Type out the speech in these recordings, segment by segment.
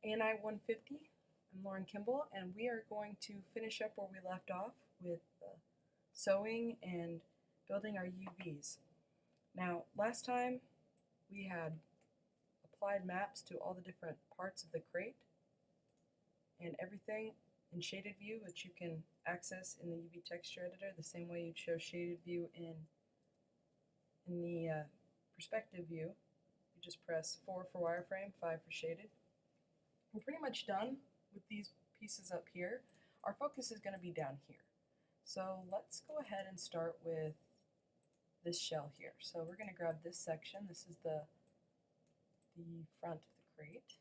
ANI 150. I'm Lauren Kimball, and we are going to finish up where we left off with sewing and building our UVs. Now, last time we had applied maps to all the different parts of the crate and everything in shaded view, which you can access in the UV texture editor the same way you'd show shaded view in the perspective view. You just press 4 for wireframe, 5 for shaded. We're pretty much done with these pieces up here. Our focus is going to be down here. So let's go ahead and start with this shell here. So we're going to grab this section. This is the front of the crate.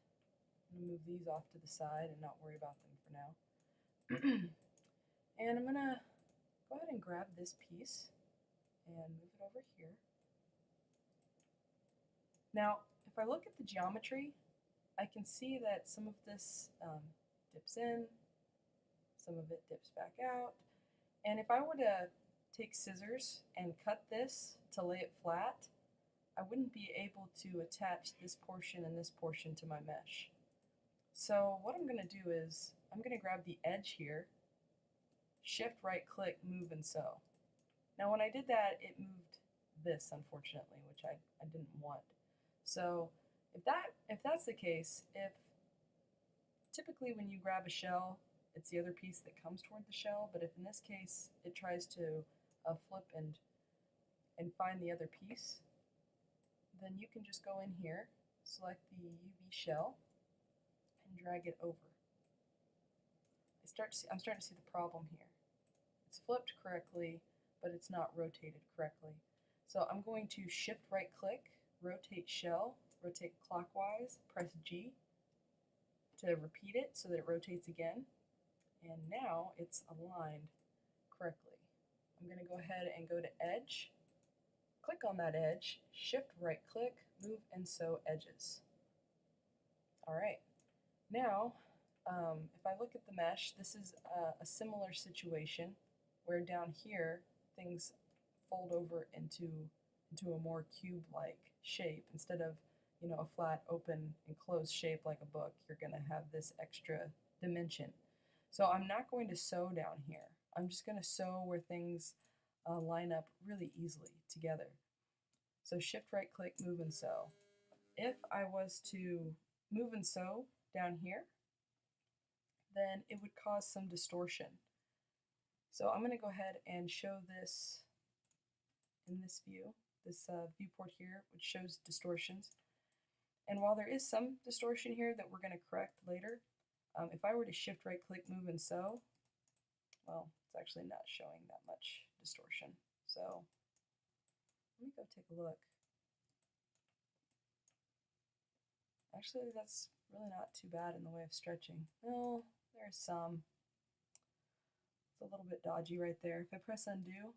I'm going to move these off to the side and not worry about them for now. And I'm going to go ahead and grab this piece and move it over here. Now, if I look at the geometry, I can see that some of this dips in, some of it dips back out. And if I were to take scissors and cut this to lay it flat, I wouldn't be able to attach this portion and this portion to my mesh. So what I'm going to do is I'm going to grab the edge here, shift right click, move and sew. Now when I did that, it moved this, unfortunately, which I didn't want. So if that's the case, if typically when you grab a shell, it's the other piece that comes toward the shell, but if in this case it tries to flip and find the other piece, then you can just go in here, select the UV shell, and drag it over. I'm starting to see the problem here. It's flipped correctly, but it's not rotated correctly. So I'm going to shift right click, rotate shell, rotate clockwise, press G to repeat it so that it rotates again. And now it's aligned correctly. I'm going to go ahead and go to edge, click on that edge, shift right click, move and sew edges. Alright, now if I look at the mesh, this is a similar situation where down here things fold over into a more cube-like shape. Instead of a flat open and closed shape like a book, you're going to have this extra dimension. So I'm not going to sew down here. I'm just going to sew where things line up really easily together. So shift right click, move and sew. If I was to move and sew down here, then it would cause some distortion. So I'm going to go ahead and show this in this view, this viewport here, which shows distortions. And while there is some distortion here that we're going to correct later, if I were to shift right click, move and sew, well, it's actually not showing that much distortion. So let me go take a look. Actually, that's really not too bad in the way of stretching. No, there's some. It's a little bit dodgy right there. If I press undo,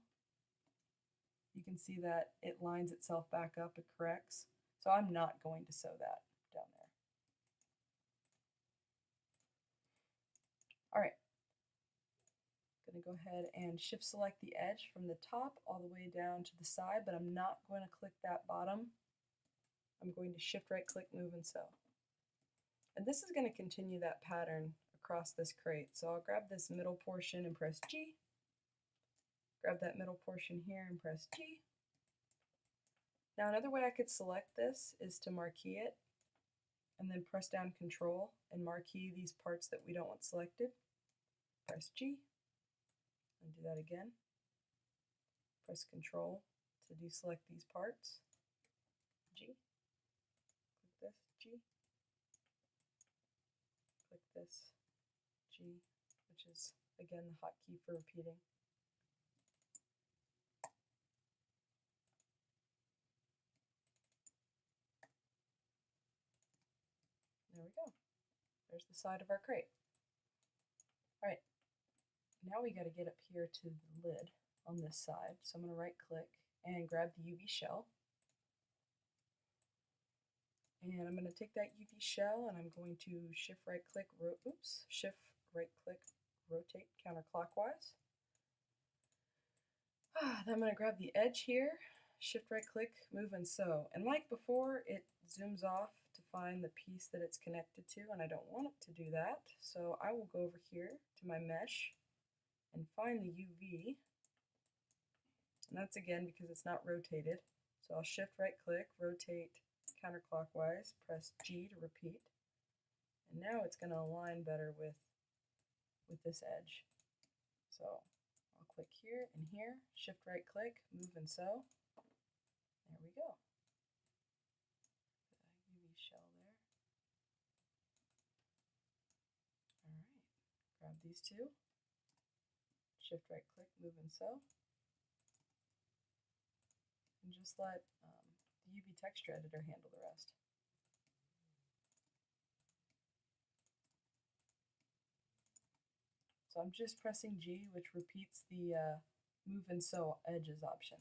you can see that it lines itself back up, it corrects. So I'm not going to sew that down there. All right, I'm going to go ahead and shift select the edge from the top all the way down to the side, but I'm not going to click that bottom. I'm going to shift right click, move and sew. And this is going to continue that pattern across this crate. So I'll grab this middle portion and press G. Grab that middle portion here and press G. Now another way I could select this is to marquee it and then press down Control and marquee these parts that we don't want selected. Press G and do that again. Press Control to deselect these parts. G. Click this, G. Click this, G, which is again the hotkey for repeating. There we go. There's the side of our crate. All right, now we got to get up here to the lid on this side. So I'm going to right click and grab the UV shell. And I'm going to take that UV shell and I'm going to shift right click, rotate counterclockwise. Then I'm going to grab the edge here, shift right click, move and sew. And like before, it zooms off to find the piece that it's connected to, and I don't want it to do that. So I will go over here to my mesh and find the UV. And that's again because it's not rotated. So I'll shift right click, rotate counterclockwise, press G to repeat. And now it's going to align better with this edge. So I'll click here and here, shift right click, move and sew. There we go. The UV shell there. Alright, grab these two, shift right click, move and sew. And just let the UV texture editor handle the rest. So I'm just pressing G, which repeats the move and sew edges option.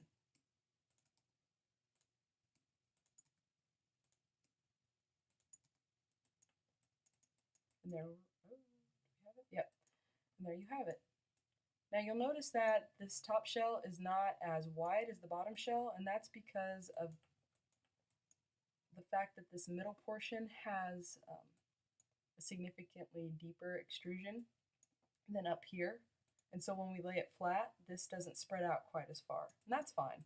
And there, oh, do we have it? Yep. And there you have it. Now you'll notice that this top shell is not as wide as the bottom shell, and that's because of the fact that this middle portion has a significantly deeper extrusion than up here. And so when we lay it flat, this doesn't spread out quite as far. And that's fine.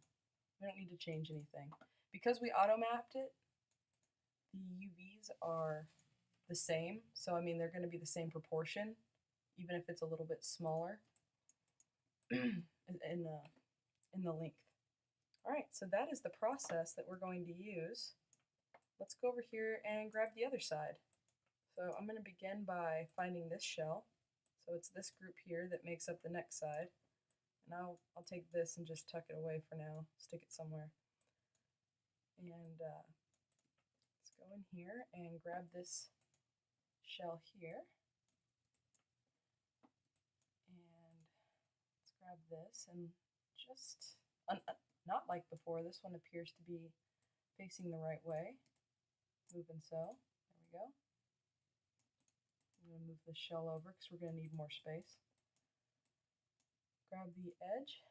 We don't need to change anything. Because we auto-mapped it, the UVs are the same. So I mean, they're going to be the same proportion, even if it's a little bit smaller in the length. All right, so that is the process that we're going to use. Let's go over here and grab the other side. So I'm going to begin by finding this shell. So it's this group here that makes up the next side. And I'll take this and just tuck it away for now, stick it somewhere. And let's go in here and grab this shell here. Grab this and just, not like before, this one appears to be facing the right way. Move and sew. There we go. I'm going to move the shell over because we're going to need more space. Grab the edge,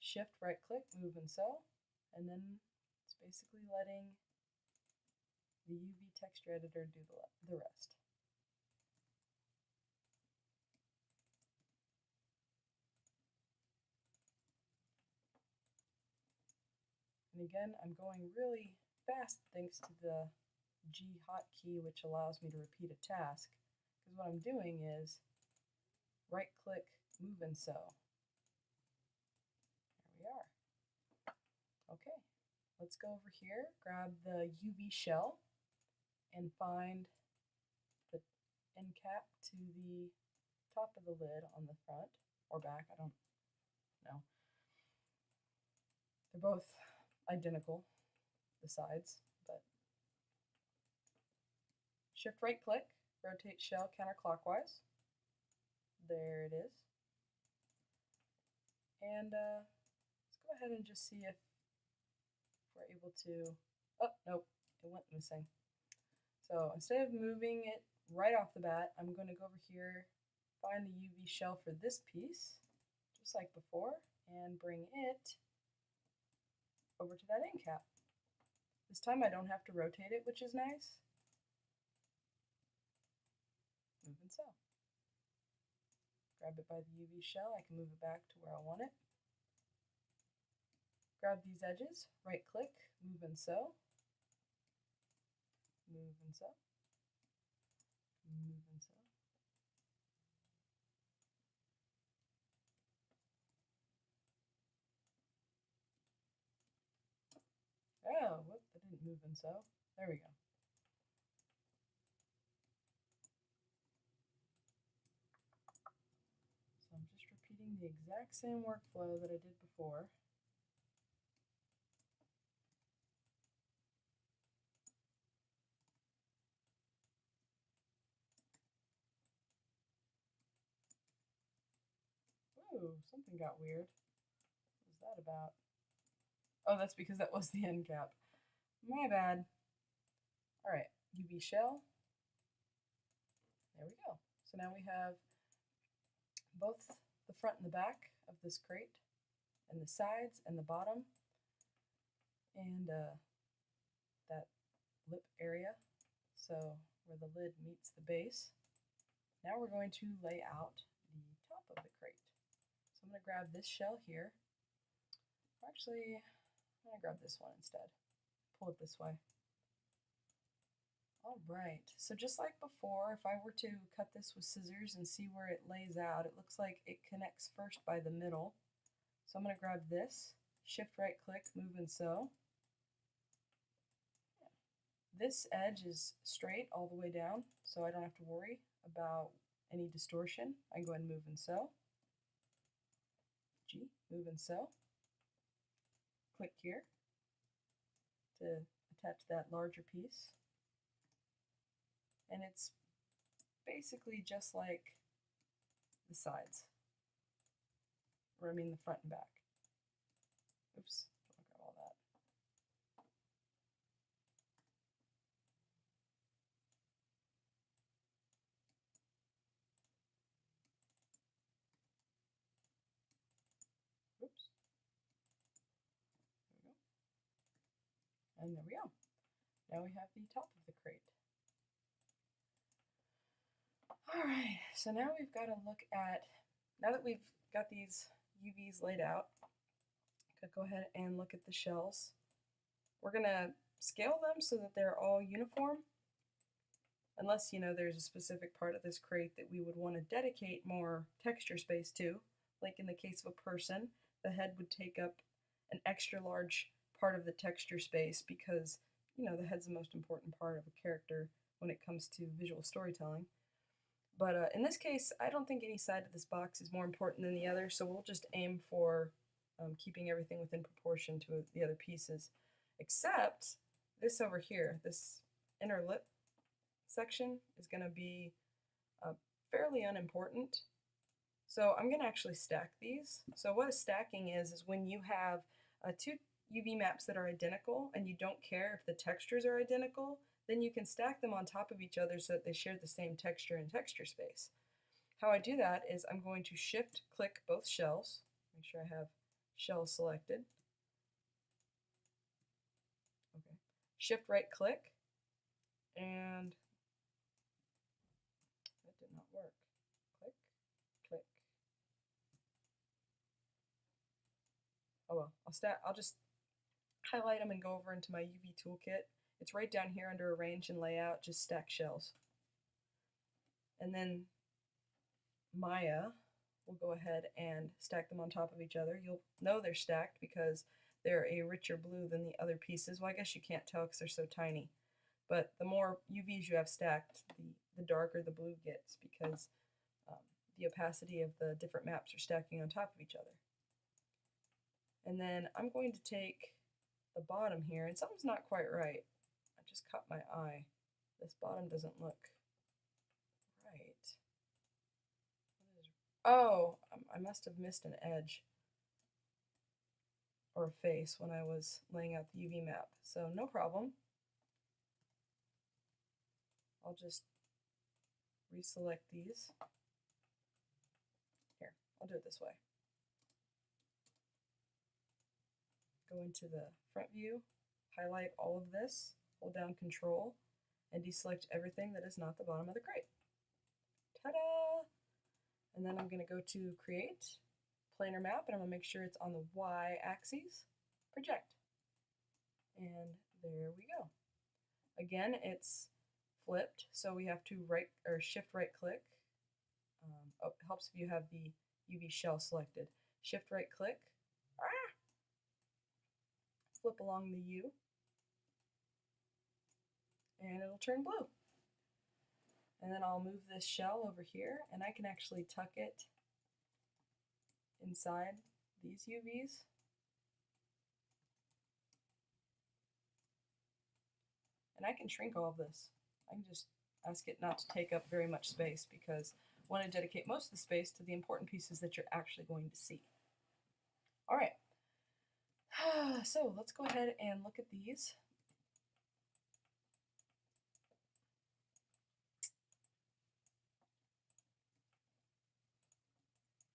shift right click, move and sew, and then it's basically letting the UV texture editor do the rest. And again, I'm going really fast thanks to the G hotkey, which allows me to repeat a task. Because what I'm doing is right click, move and sew. There we are. Okay, let's go over here, grab the UV shell, and find the end cap to the top of the lid on the front or back, I don't know. They're both identical, the sides, but shift right click, rotate shell counterclockwise. There it is. And let's go ahead and just see if we're able to, oh, nope, it went missing. So instead of moving it right off the bat, I'm going to go over here, find the UV shell for this piece, just like before, and bring it over to that end cap. This time I don't have to rotate it, which is nice. Move and sew. Grab it by the UV shell, I can move it back to where I want it. Grab these edges, right click, move and sew. Move and sew. Move and sew. Oh, whoop, that didn't move and sew. There we go. So I'm just repeating the exact same workflow that I did before. Ooh, something got weird. What was that about? Oh, that's because that was the end cap. My bad. All right, UV shell. There we go. So now we have both the front and the back of this crate, and the sides and the bottom, and that lip area, so where the lid meets the base. Now we're going to lay out the top of the crate. So I'm going to grab this shell here. Actually, I'm going to grab this one instead. Pull it this way. Alright, so just like before, if I were to cut this with scissors and see where it lays out, it looks like it connects first by the middle. So I'm going to grab this, shift right click, move and sew. This edge is straight all the way down, so I don't have to worry about any distortion. I can go ahead and move and sew. G, move and sew. Click here to attach that larger piece. And it's basically just like the sides, or I mean the front and back. Oops, don't grab all that. Oops. There we go. And there we go. Now we have the top of the crate. Alright, so now we've got to look at, now that we've got these UVs laid out, I'm going to go ahead and look at the shells. We're going to scale them so that they're all uniform, unless, you know, there's a specific part of this crate that we would want to dedicate more texture space to. Like in the case of a person, the head would take up an extra large part of the texture space because, you know, the head's the most important part of a character when it comes to visual storytelling. But in this case, I don't think any side of this box is more important than the other, so we'll just aim for keeping everything within proportion to the other pieces, except this over here, this inner lip section is going to be fairly unimportant. So I'm going to actually stack these. So what a stacking is when you have two UV maps that are identical and you don't care if the textures are identical, then you can stack them on top of each other so that they share the same texture and texture space. How I do that is I'm going to shift click both shells, make sure I have shell selected. Okay. Shift right click, and that did not work. Click, click. Oh well, I'll just highlight them and go over into my UV toolkit. It's right down here under Arrange and Layout, just stack shells. And then Maya will go ahead and stack them on top of each other. You'll know they're stacked because they're a richer blue than the other pieces. Well, I guess you can't tell because they're so tiny. But the more UVs you have stacked, the darker the blue gets because the opacity of the different maps are stacking on top of each other. And then I'm going to take the bottom here, and something's not quite right. I just cut my eye. This bottom doesn't look right. Oh, I must have missed an edge or a face when I was laying out the UV map. So no problem. I'll just reselect these. Here, I'll do it this way. Go into the front view, highlight all of this, hold down Control, and deselect everything that is not the bottom of the crate. Ta-da! And then I'm going to go to Create, Planar Map, and I'm going to make sure it's on the Y-axis, Project. And there we go. Again, it's flipped, so we have to shift right click. It helps if you have the UV shell selected. Shift right click. Flip along the U, and it'll turn blue. And then I'll move this shell over here, and I can actually tuck it inside these UVs. And I can shrink all of this. I can just ask it not to take up very much space because I want to dedicate most of the space to the important pieces that you're actually going to see. All right. So let's go ahead and look at these.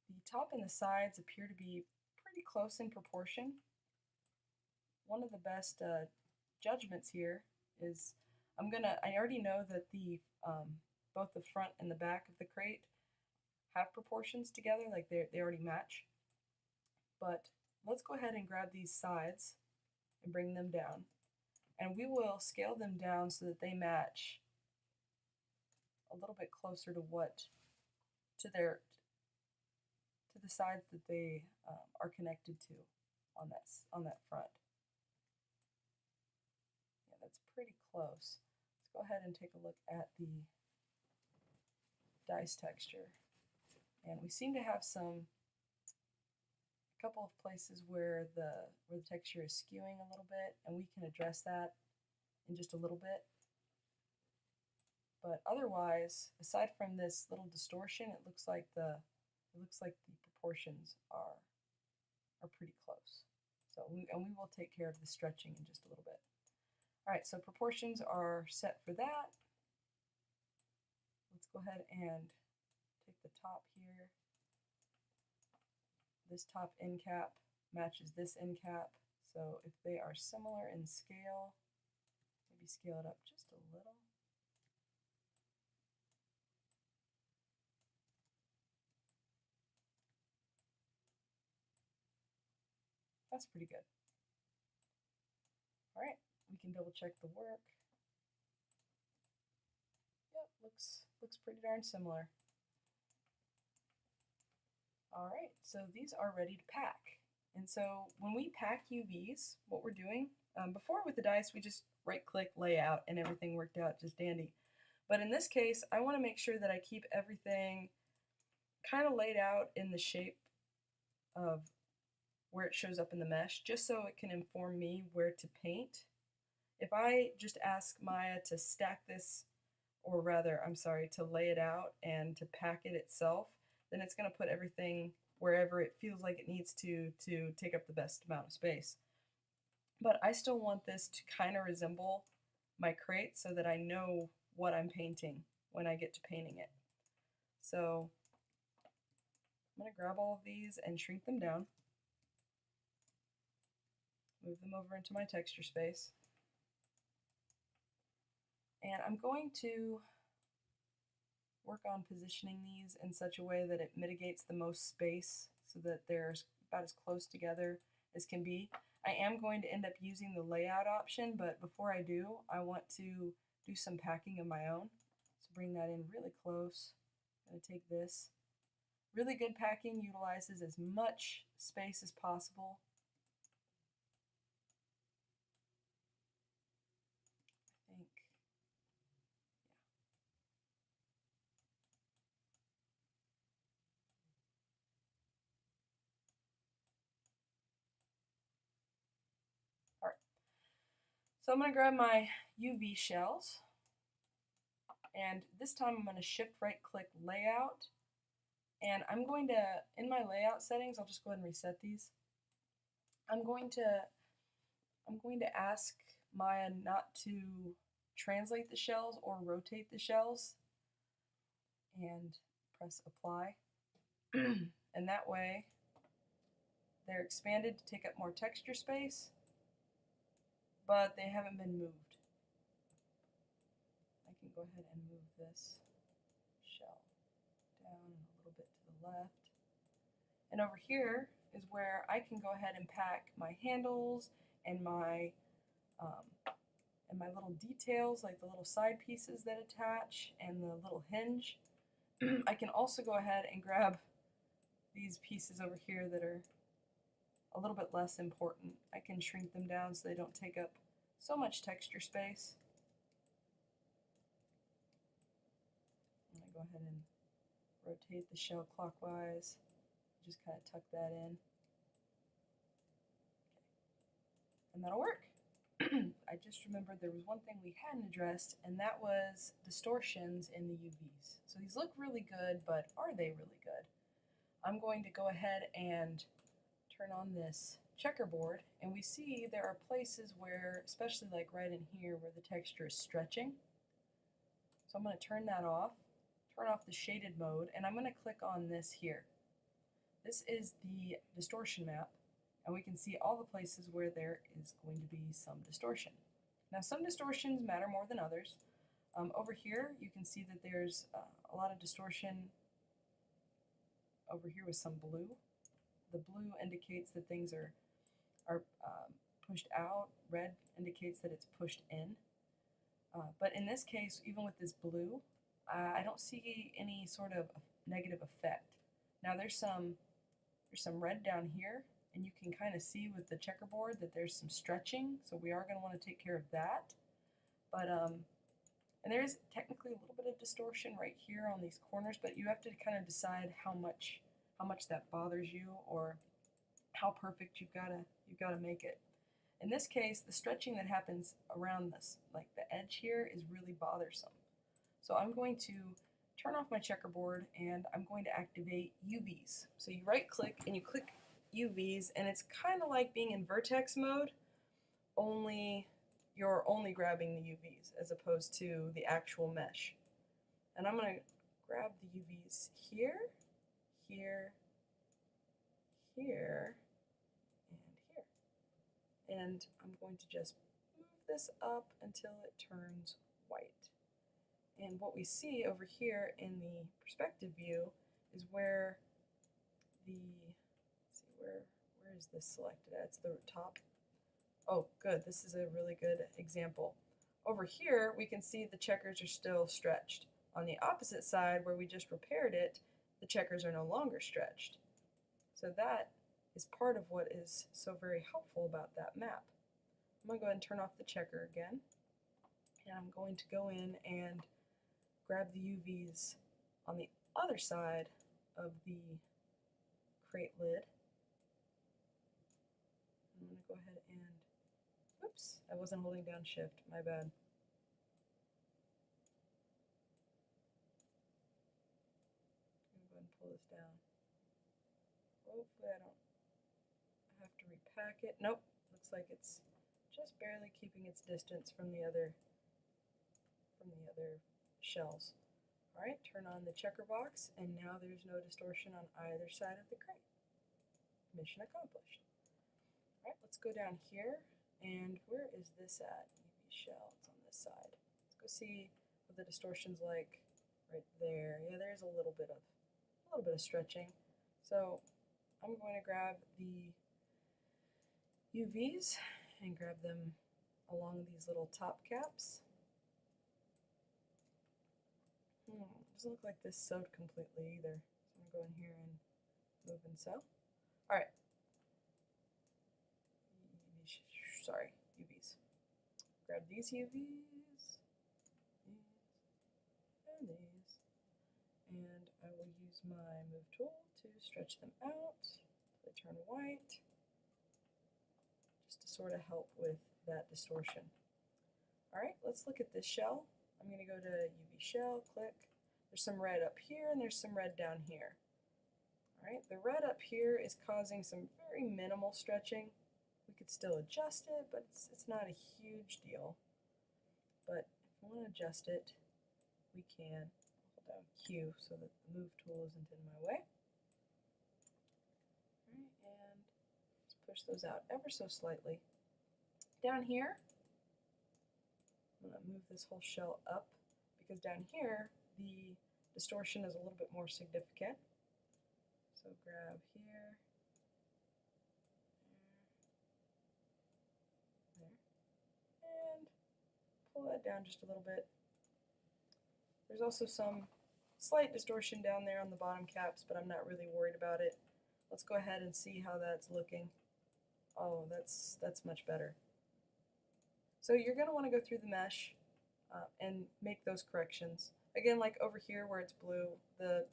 The top and the sides appear to be pretty close in proportion. One of the best judgments here is I already know that the both the front and the back of the crate have proportions together, like they already match. But let's go ahead and grab these sides and bring them down. And we will scale them down so that they match a little bit closer to to the sides that they are connected to on that front. Yeah, that's pretty close. Let's go ahead and take a look at the dice texture. And we seem to have a couple of places where the texture is skewing a little bit, and we can address that in just a little bit. But otherwise, aside from this little distortion, it looks like the proportions are pretty close. So we will take care of the stretching in just a little bit. All right, so proportions are set for that. Let's go ahead and take the top here. This top end cap matches this end cap. So if they are similar in scale, maybe scale it up just a little. That's pretty good. All right, we can double check the work. Yep, looks pretty darn similar. All right, so these are ready to pack. And so when we pack UVs, what we're doing, before with the dice, we just right-click layout and everything worked out just dandy. But in this case, I want to make sure that I keep everything kind of laid out in the shape of where it shows up in the mesh, just so it can inform me where to paint. If I just ask Maya to stack this, or rather, I'm sorry, to lay it out and to pack it itself, then it's going to put everything wherever it feels like it needs to take up the best amount of space. But I still want this to kind of resemble my crate so that I know what I'm painting when I get to painting it. So I'm going to grab all of these and shrink them down. Move them over into my texture space. And I'm going to work on positioning these in such a way that it mitigates the most space so that they're about as close together as can be. I am going to end up using the layout option, but before I do, I want to do some packing of my own. So bring that in really close. I'm going to take this. Really good packing utilizes as much space as possible. I think, yeah. All right. So I'm going to grab my UV shells, and this time I'm going to shift right click layout, and I'm going to, in my layout settings, I'll just go ahead and reset these. I'm going to ask Maya not to translate the shells or rotate the shells, and press apply. And that way they're expanded to take up more texture space, but they haven't been moved. I can go ahead and move this shell down a little bit to the left. And over here is where I can go ahead and pack my handles and my little details, like the little side pieces that attach and the little hinge. I can also go ahead and grab these pieces over here that are a little bit less important. I can shrink them down so they don't take up so much texture space. I'm going to go ahead and rotate the shell clockwise. Just kind of tuck that in. Okay. And that'll work. I just remembered there was one thing we hadn't addressed, and that was distortions in the UVs. So these look really good, but are they really good? I'm going to go ahead and turn on this checkerboard, and we see there are places where, especially like right in here, where the texture is stretching. So I'm going to turn that off, turn off the shaded mode, and I'm going to click on this here. This is the distortion map, and we can see all the places where there is going to be some distortion. Now some distortions matter more than others. Over here you can see that there's a lot of distortion over here with some blue. The blue indicates that things are pushed out. Red indicates that it's pushed in. But in this case, even with this blue, I don't see any sort of negative effect. Now there's some red down here, and you can kind of see with the checkerboard that there's some stretching, so we are going to want to take care of that. But and there is technically a little bit of distortion right here on these corners, but you have to kind of decide how much that bothers you, or how perfect you've got to make it. In this case, the stretching that happens around this, like the edge here, is really bothersome. So I'm going to turn off my checkerboard and I'm going to activate UVs. So you right click and you click UVs, and it's kind of like being in vertex mode, only you're only grabbing the UVs as opposed to the actual mesh. And I'm going to grab the UVs here, here, here, and here. And I'm going to just move this up until it turns white. And what we see over here in the perspective view is where the, let's see, where is this selected at? It's the top. Oh, good. This is a really good example. Over here, we can see the checkers are still stretched. On the opposite side, where we just repaired it, the checkers are no longer stretched. So that is part of what is so very helpful about that map. I'm going to go ahead and turn off the checker again. And I'm going to go in and grab the UVs on the other side of the crate lid. I'm going to go ahead and, oops, I wasn't holding down shift, my bad. I'm going to go ahead and pull this down. Hopefully I don't have to repack it. Nope, looks like it's just barely keeping its distance from the other shells. Alright, turn on the checker box, and now there's no distortion on either side of the crate. Mission accomplished. Alright, let's go down here, and where is this at? UV shell, it's on this side. Let's go see what the distortion's like right there. Yeah, there's a little bit of stretching. So I'm going to grab the UVs and grab them along these little top caps. Doesn't look like this sewed completely either. So I'm going to go in here and move and sew. Alright. Sorry, UVs. Grab these UVs, and these, and I will use my move tool to stretch them out so they turn white, just to sort of help with that distortion. Alright, let's look at this shell. I'm going to go to UV shell, click. There's some red up here and there's some red down here. Alright, the red up here is causing some very minimal stretching. We could still adjust it, but it's not a huge deal. But if we want to adjust it, we can. Hold down Q so that the move tool isn't in my way. Alright, and let's push those out ever so slightly. Down here, I'm going to move this whole shell up, because down here the distortion is a little bit more significant. So grab here, there, and pull that down just a little bit. There's also some slight distortion down there on the bottom caps, but I'm not really worried about it. Let's go ahead and see how that's looking. Oh, that's much better. So you're going to want to go through the mesh and make those corrections. Again, like over here where it's blue, the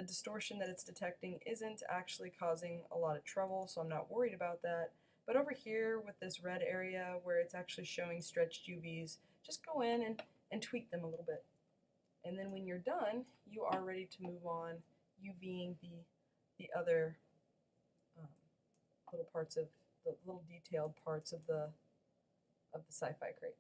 distortion that it's detecting isn't actually causing a lot of trouble, so I'm not worried about that. But over here with this red area where it's actually showing stretched UVs, just go in and tweak them a little bit. And then when you're done, you are ready to move on, UVing the other little parts of the little detailed parts of the Sci-Fi Crate.